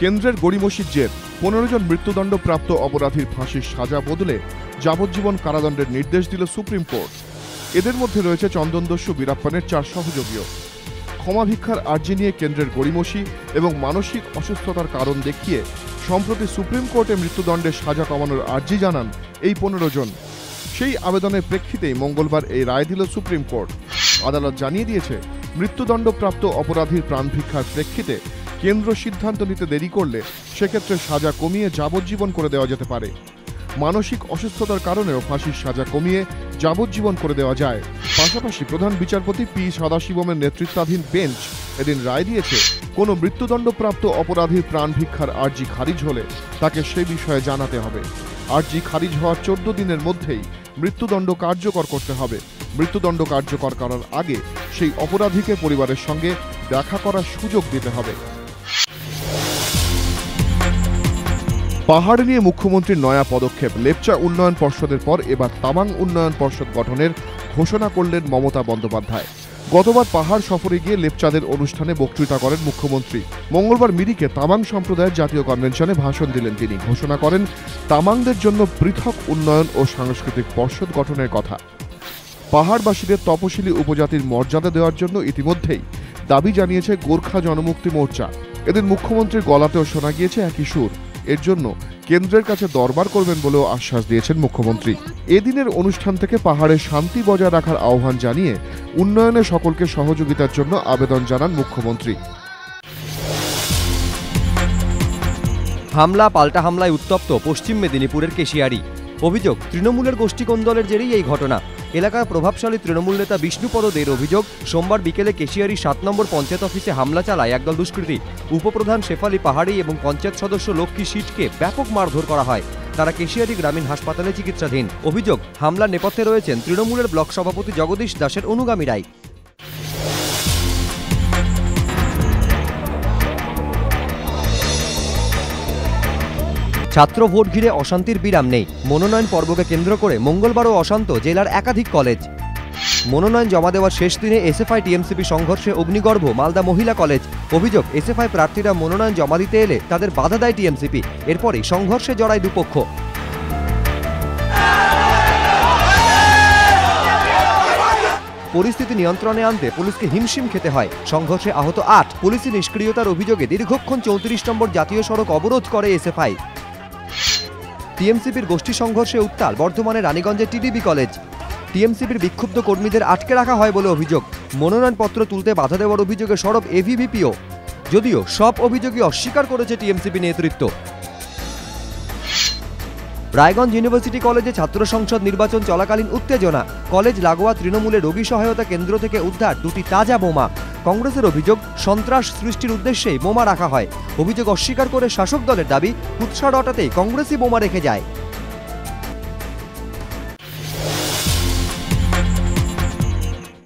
কেন্দ্রের গড়িমসির জের 15 জন মৃত্যুদণ্ডপ্রাপ্ত অপরাধীর ফাঁসির সাজা বদলে যাবজ্জীবন কারাদণ্ডের নির্দেশ দিল সুপ্রিম কোর্ট। এদের মধ্যে রয়েছে চন্দনদস্যু বীরাপ্পানের 4 সহযোগীও। ক্ষমা ভিক্ষার আর্জি নিয়ে কেন্দ্রের গড়িমসি এবং মানসিক অসুস্থতার কারণ দেখিয়ে সম্প্রতি সুপ্রিম কোর্টে মৃত্যুদণ্ডের সাজা কমানোর আর্জি জানান এই 15 জন। সেই আবেদনের প্রেক্ষিতেই মঙ্গলবার এই রায় দিল সুপ্রিম কোর্ট। আদালত জানিয়ে দিয়েছে, মৃত্যুদণ্ডপ্রাপ্ত অপরাধীর প্রাণ ভিক্ষার প্রেক্ষিতে কেন্দ্র সিদ্ধান্ত নিতে দেরি করলে সেক্ষেত্রে সাজা কমিয়ে যাবজ্জীবন করে দেওয়া যেতে পারে। মানসিক অসুস্থতার কারণেও ফাঁসির সাজা কমিয়ে যাবজ্জীবন করে দেওয়া যায়। পাশাপাশি প্রধান বিচারপতি পি সদাশিবমের নেতৃত্বাধীন বেঞ্চ এদিন রায় দিয়েছে, কোনো মৃত্যুদণ্ডপ্রাপ্ত অপরাধীর প্রাণ ভিক্ষার আর্জি খারিজ হলে তাকে সে বিষয়ে জানাতে হবে। আর্জি খারিজ হওয়ার 14 দিনের মধ্যেই মৃত্যুদণ্ড কার্যকর করতে হবে। মৃত্যুদণ্ড কার্যকর করার আগে সেই অপরাধীকে পরিবারের সঙ্গে দেখা করার সুযোগ দিতে হবে। পাহাড় নিয়ে মুখ্যমন্ত্রীর নয়া পদক্ষেপ। লেপচা উন্নয়ন পর্ষদের পর এবার তামাং উন্নয়ন পর্ষদ গঠনের ঘোষণা করলেন মমতা বন্দ্যোপাধ্যায়। গতবার পাহাড় সফরে গিয়ে লেপচাদের অনুষ্ঠানে বক্তৃতা করেন মুখ্যমন্ত্রী। মঙ্গলবার মিরিকে তামাং সম্প্রদায়ের জাতীয় কনভেনশনে ভাষণ দিলেন তিনি। ঘোষণা করেন তামাংদের জন্য পৃথক উন্নয়ন ও সাংস্কৃতিক পর্ষদ গঠনের কথা। পাহাড়বাসীদের তপশিলি উপজাতির মর্যাদা দেওয়ার জন্য ইতিমধ্যেই দাবি জানিয়েছে গোর্খা জনমুক্তি মোর্চা। এদিন মুখ্যমন্ত্রীর গলাতেও শোনা গিয়েছে একই সুর। এর জন্য কেন্দ্রের কাছে দরবার করবেন বলেও আশ্বাস দিয়েছেন মুখ্যমন্ত্রী। এদিনের অনুষ্ঠান থেকে পাহাড়ে শান্তি বজায় রাখার আহ্বান জানিয়ে উন্নয়নে সকলকে সহযোগিতার জন্য আবেদন জানান মুখ্যমন্ত্রী। হামলা পাল্টা হামলায় উত্তপ্ত পশ্চিম মেদিনীপুরের কেশিয়ারি। অভিযোগ, তৃণমূলের গোষ্ঠী কোন্দলের জেরেই এই ঘটনা। এলাকার প্রভাবশালী তৃণমূল নেতা বিষ্ণুপদ দের অভিযোগ, সোমবার বিকেলে কেশিয়ারি 7 নম্বর পঞ্চায়েত অফিসে হামলা চালায় একদল দুষ্কৃতী। উপপ্রধান শেফালি পাহাড়ি এবং পঞ্চায়েত সদস্য লক্ষ্মী শীটকে ব্যাপক মারধর করা হয়। তারা কেশিয়ারি গ্রামীণ হাসপাতালে চিকিৎসাধীন। অভিযোগ, হামলার নেপথ্যে রয়েছেন তৃণমূলের ব্লক সভাপতি জগদীশ দাসের অনুগামীরাই। ছাত্র ভোট ঘিরে অশান্তির বিরাম নেই। মনোনয়ন পর্বকে কেন্দ্র করে মঙ্গলবারও অশান্ত জেলার একাধিক কলেজ। মনোনয়ন জমা দেওয়ার শেষ দিনে এসএফআই টিএমসিপি সংঘর্ষে অগ্নিগর্ভ মালদা মহিলা কলেজ। অভিযোগ, এসএফআই প্রার্থীরা মনোনয়ন জমা দিতে এলে তাদের বাধা দেয় টিএমসিপি। এরপরই সংঘর্ষে জড়ায় দুপক্ষ। পরিস্থিতি নিয়ন্ত্রণে আনতে পুলিশকে হিমশিম খেতে হয়। সংঘর্ষে আহত 8। পুলিশি নিষ্ক্রিয়তার অভিযোগে দীর্ঘক্ষণ 34 নম্বর জাতীয় সড়ক অবরোধ করে এসএফআই। টিএমসিপির গোষ্ঠী সংঘর্ষে উত্তাল বর্ধমানের রানীগঞ্জের টিডিবি কলেজ। টিএমসিপির বিক্ষুব্ধ কর্মীদের আটকে রাখা হয় বলে অভিযোগ। মনোনয়নপত্র তুলতে বাধা দেওয়ার অভিযোগে সরব এভিভিপিও, যদিও সব অভিযোগই অস্বীকার করেছে টিএমসিপি নেতৃত্ব। রায়গঞ্জ ইউনিভার্সিটি কলেজে ছাত্র সংসদ নির্বাচন চলাকালীন উত্তেজনা। কলেজ লাগোয়া তৃণমূলের রোগী সহায়তা কেন্দ্র থেকে উদ্ধার 2টি তাজা বোমা। কংগ্রেসের অভিযোগ, সন্ত্রাস সৃষ্টির উদ্দেশ্যেই বোমা রাখা হয়। অভিযোগ অস্বীকার করে শাসক দলের দাবি, কুৎসা রটাতেই কংগ্রেসই বোমা রেখে যায়।